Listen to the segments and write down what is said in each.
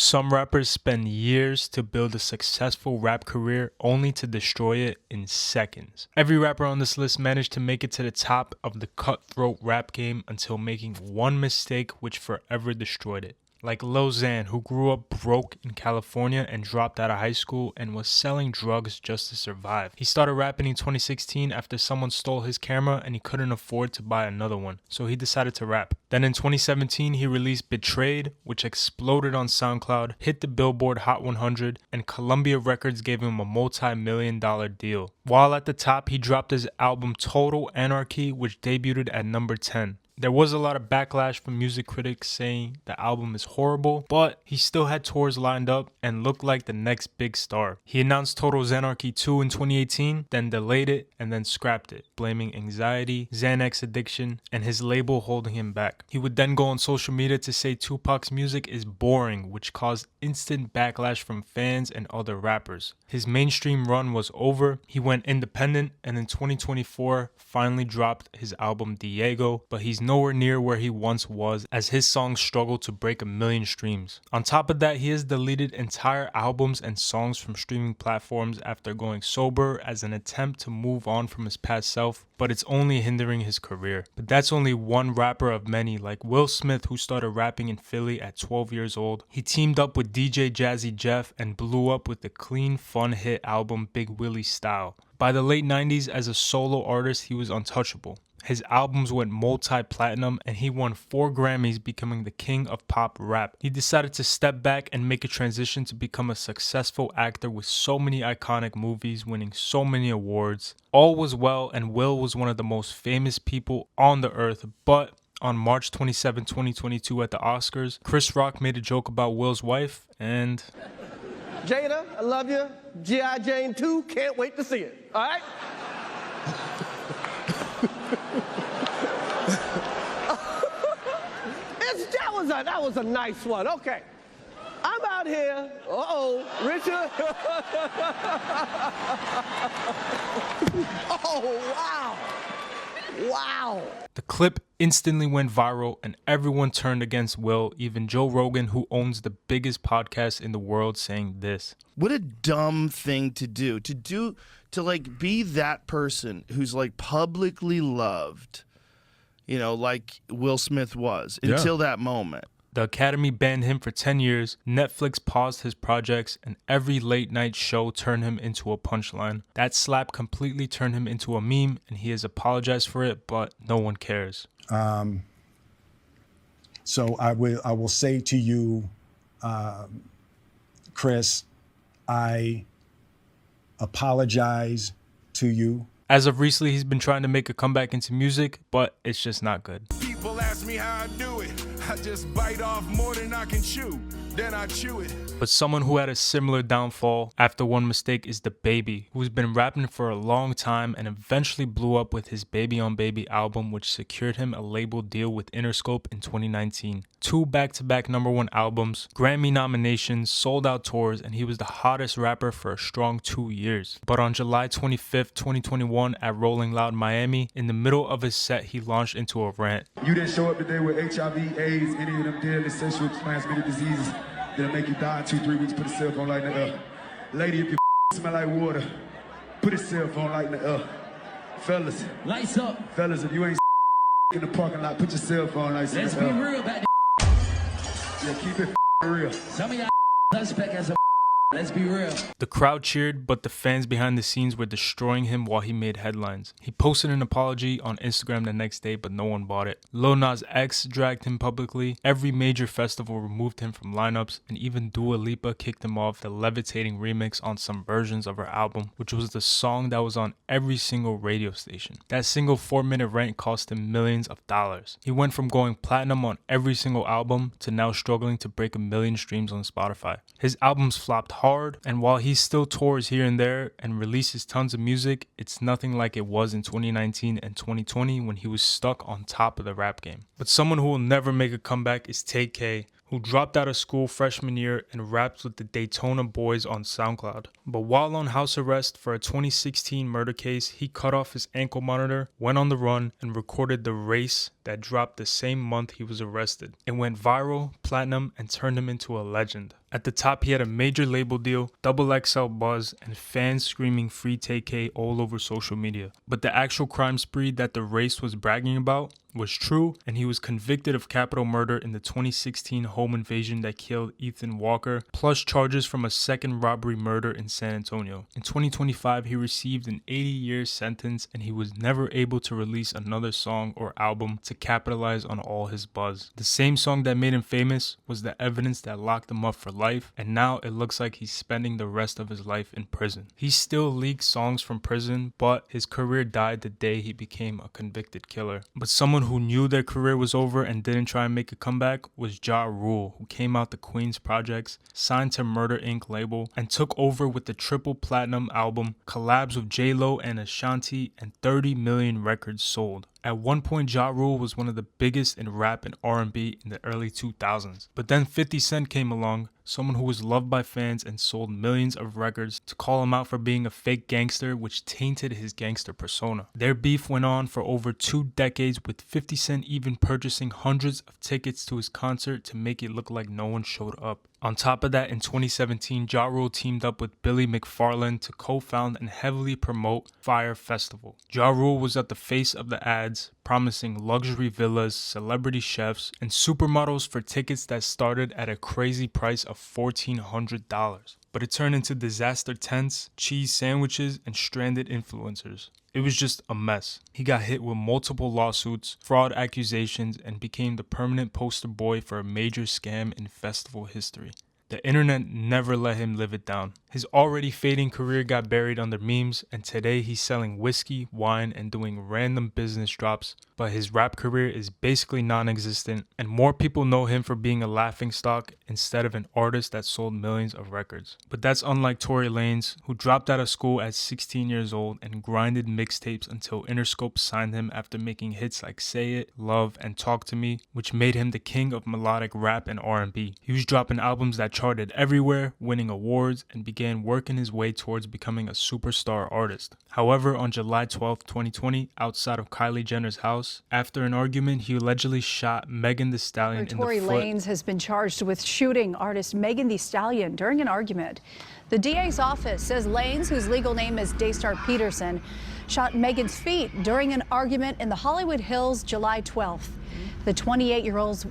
Some rappers spend years to build a successful rap career only to destroy it in seconds. Every rapper on this list managed to make it to the top of the cutthroat rap game until making one mistake which forever destroyed it. Like Lil Xan, who grew up broke in California and dropped out of high school and was selling drugs just to survive. He started rapping in 2016 after someone stole his camera and he couldn't afford to buy another one, so he decided to rap. Then in 2017, he released Betrayed, which exploded on SoundCloud, hit the Billboard Hot 100, and Columbia Records gave him a multi-million-dollar deal. While at the top, he dropped his album Total Anarchy, which debuted at number 10. There was a lot of backlash from music critics saying the album is horrible, but he still had tours lined up and looked like the next big star. He announced Total Xanarchy 2 in 2018, then delayed it and then scrapped it, blaming anxiety, Xanax addiction, and his label holding him back. He would then go on social media to say Tupac's music is boring, which caused instant backlash from fans and other rappers. His mainstream run was over, he went independent, and in 2024 finally dropped his album Diego, but he's nowhere near where he once was as his songs struggle to break 1 million streams. On top of that, he has deleted entire albums and songs from streaming platforms after going sober as an attempt to move on from his past self, but it's only hindering his career. But that's only one rapper of many, like Will Smith, who started rapping in Philly at 12 years old. He teamed up with DJ Jazzy Jeff and blew up with the clean, fun hit album Big Willie Style. By the late 90s, as a solo artist, he was untouchable. His albums went multi-platinum and he won 4 Grammys, becoming the king of pop rap. He decided to step back and make a transition to become a successful actor with so many iconic movies, winning so many awards. All was well and Will was one of the most famous people on the earth, but on March 27, 2022 at the Oscars, Chris Rock made a joke about Will's wife and... Jada, I love you. G.I. Jane 2, can't wait to see it. All right? That was a nice one. Okay. I'm out here. Richard. Oh, wow. Wow. The clip instantly went viral and everyone turned against Will, even Joe Rogan, who owns the biggest podcast in the world, saying this. What a dumb thing to do. To like be that person who's like publicly loved, you know, like Will Smith was until that moment. The Academy banned him for 10 years, Netflix paused his projects, and every late night show turned him into a punchline. That slap completely turned him into a meme, and he has apologized for it, but no one cares. So I will say to you, Chris, I apologize to you. As of recently, he's been trying to make a comeback into music, but it's just not good. People ask me how I do it. I just bite off more than I can chew, then I chew it. But someone who had a similar downfall after one mistake is DaBaby, who's been rapping for a long time and eventually blew up with his Baby on Baby album, which secured him a label deal with Interscope in 2019. 2 back-to-back #1 albums, Grammy nominations, sold-out tours, and he was the hottest rapper for a strong 2 years. But on July 25th, 2021 at Rolling Loud Miami, in the middle of his set, he launched into a rant. You didn't show up today with HIV, AIDS, any of them deadly sexually transmitted diseases that'll make you die in 2-3 weeks. Put a cell phone light in the air. Lady, if your smell like water, put a cell phone light in the air. Fellas. Lights up. Fellas, if you ain't in the parking lot, put your cell phone lights in the air. Let's be real about that. Yeah, keep it real. Some of y'all suspect as a let's be real. The crowd cheered, but the fans behind the scenes were destroying him while he made headlines. He posted an apology on Instagram the next day, but no one bought it. Lil Nas X dragged him publicly. Every major festival removed him from lineups, and even Dua Lipa kicked him off the Levitating remix on some versions of her album, which was the song that was on every single radio station. That single 4-minute rant cost him millions of dollars. He went from going platinum on every single album to now struggling to break 1 million streams on Spotify. His albums flopped hard, and while he still tours here and there and releases tons of music, it's nothing like it was in 2019 and 2020 when he was stuck on top of the rap game. But someone who will never make a comeback is Tay-K, who dropped out of school freshman year and raps with the Daytona Boys on SoundCloud. But while on house arrest for a 2016 murder case, he cut off his ankle monitor, went on the run, and recorded The Race that dropped the same month he was arrested. It went viral, platinum, and turned him into a legend. At the top, he had a major label deal, double XL buzz, and fans screaming free TK all over social media. But the actual crime spree that the race was bragging about was true, and he was convicted of capital murder in the 2016 home invasion that killed Ethan Walker, plus charges from a second robbery murder in San Antonio. In 2025, he received an 80-year sentence, and he was never able to release another song or album to capitalize on all his buzz. The same song that made him famous was the evidence that locked him up for life, and now it looks like he's spending the rest of his life in prison. He still leaks songs from prison, but his career died the day he became a convicted killer. But someone who knew their career was over and didn't try and make a comeback was Ja Rule, who came out the Queens Projects, signed to Murder Inc. label, and took over with the triple platinum album, collabs with J-Lo and Ashanti, and 30 million records sold. At one point, Ja Rule was one of the biggest in rap and R&B in the early 2000s. But then 50 Cent came along, someone who was loved by fans and sold millions of records, to call him out for being a fake gangster, which tainted his gangster persona. Their beef went on for over 2 decades, with 50 Cent even purchasing hundreds of tickets to his concert to make it look like no one showed up. On top of that, in 2017, Ja Rule teamed up with Billy McFarland to co-found and heavily promote Fire Festival. Ja Rule was at the face of the ads, promising luxury villas, celebrity chefs, and supermodels for tickets that started at a crazy price of $1,400. But it turned into disaster tents, cheese sandwiches, and stranded influencers. It was just a mess. He got hit with multiple lawsuits, fraud accusations, and became the permanent poster boy for a major scam in festival history. The internet never let him live it down. His already fading career got buried under memes, and today he's selling whiskey, wine, and doing random business drops, but his rap career is basically non-existent, and more people know him for being a laughingstock instead of an artist that sold millions of records. But that's unlike Tory Lanez, who dropped out of school at 16 years old and grinded mixtapes until Interscope signed him after making hits like Say It, Love, and Talk to Me, which made him the king of melodic rap and R&B. He was dropping albums that charted everywhere, winning awards, and began working his way towards becoming a superstar artist. However, on July 12, 2020, outside of Kylie Jenner's house, after an argument, he allegedly shot Megan Thee Stallion in the Tory foot. Lanez has been charged with shooting artist Megan Thee Stallion during an argument. The DA's office says Lanez, whose legal name is Daystar Peterson, shot Megan's feet during an argument in the Hollywood Hills July 12th. The 28-year-old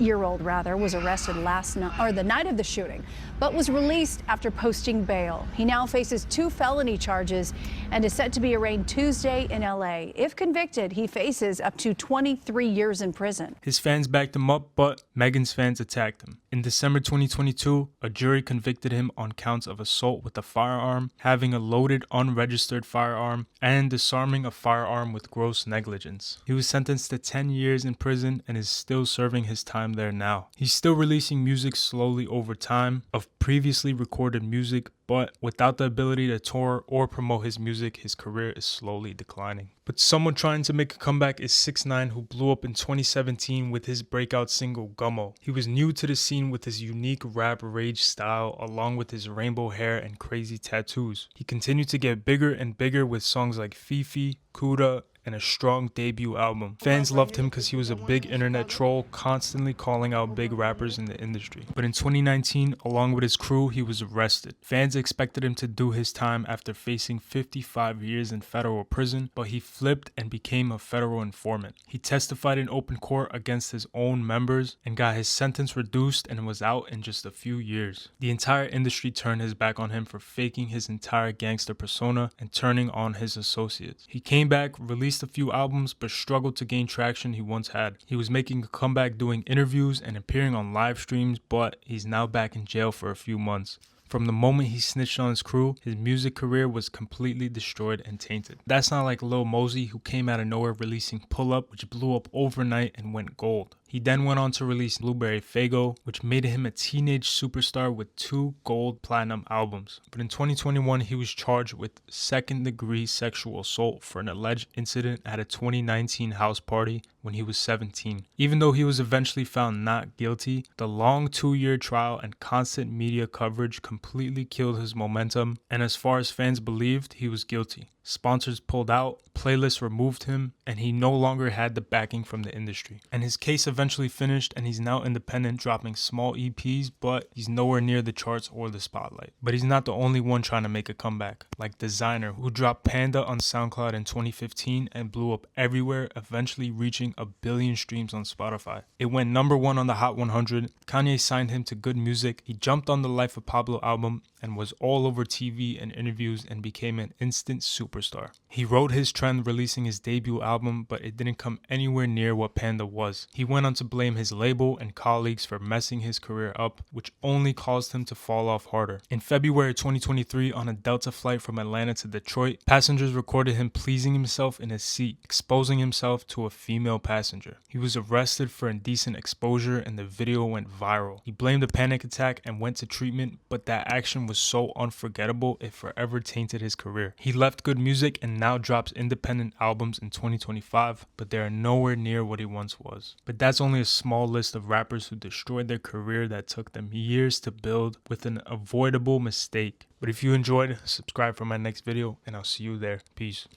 was arrested the night of the shooting, but was released after posting bail. He now faces 2 felony charges and is set to be arraigned Tuesday in LA. If convicted, he faces up to 23 years in prison. His fans backed him up, but Megan's fans attacked him. In December 2022, a jury convicted him on counts of assault with a firearm, having a loaded unregistered firearm, and disarming a firearm with gross negligence. He was sentenced to 10 years in prison and is still serving his time there now. He's still releasing music slowly over time of previously recorded music, but without the ability to tour or promote his music, his career is slowly declining. But someone trying to make a comeback is 6ix9ine, who blew up in 2017 with his breakout single Gummo. He was new to the scene with his unique rap rage style, along with his rainbow hair and crazy tattoos. He continued to get bigger and bigger with songs like Fifi, Kuda, and a strong debut album. Fans loved him because he was a big internet troll, constantly calling out big rappers in the industry. But in 2019, along with his crew, he was arrested. Fans expected him to do his time after facing 55 years in federal prison, but he flipped and became a federal informant. He testified in open court against his own members and got his sentence reduced and was out in just a few years. The entire industry turned his back on him for faking his entire gangster persona and turning on his associates. He came back, released a few albums, but struggled to gain traction he once had. He was making a comeback doing interviews and appearing on live streams, but he's now back in jail for a few months. From the moment he snitched on his crew, his music career was completely destroyed and tainted. That's not like Lil Mosey, who came out of nowhere releasing Pull Up, which blew up overnight and went gold. He then went on to release Blueberry Faygo, which made him a teenage superstar with 2 gold platinum albums. But in 2021, he was charged with second-degree sexual assault for an alleged incident at a 2019 house party when he was 17. Even though he was eventually found not guilty, the long 2-year trial and constant media coverage completely killed his momentum, and as far as fans believed, he was guilty. Sponsors pulled out, playlists removed him, and he no longer had the backing from the industry. And his case eventually finished, and he's now independent, dropping small EPs, but he's nowhere near the charts or the spotlight. But he's not the only one trying to make a comeback, like Designer, who dropped Panda on SoundCloud in 2015 and blew up everywhere, eventually reaching 1 billion streams on Spotify. It went #1 on the Hot 100. Kanye signed him to Good Music. He jumped on the Life of Pablo album and was all over TV and interviews and became an instant superstar. He rode his trend releasing his debut album, but it didn't come anywhere near what Panda was. He went on to blame his label and colleagues for messing his career up, which only caused him to fall off harder. In February 2023, on a Delta flight from Atlanta to Detroit, passengers recorded him pleasing himself in his seat, exposing himself to a female passenger. He was arrested for indecent exposure and the video went viral. He blamed a panic attack and went to treatment, but that action was so unforgettable it forever tainted his career. He left Good Music and now drops independent albums in 2025, but they are nowhere near what he once was. But that's only a small list of rappers who destroyed their career that took them years to build with an avoidable mistake. But if you enjoyed, subscribe for my next video and I'll see you there. Peace.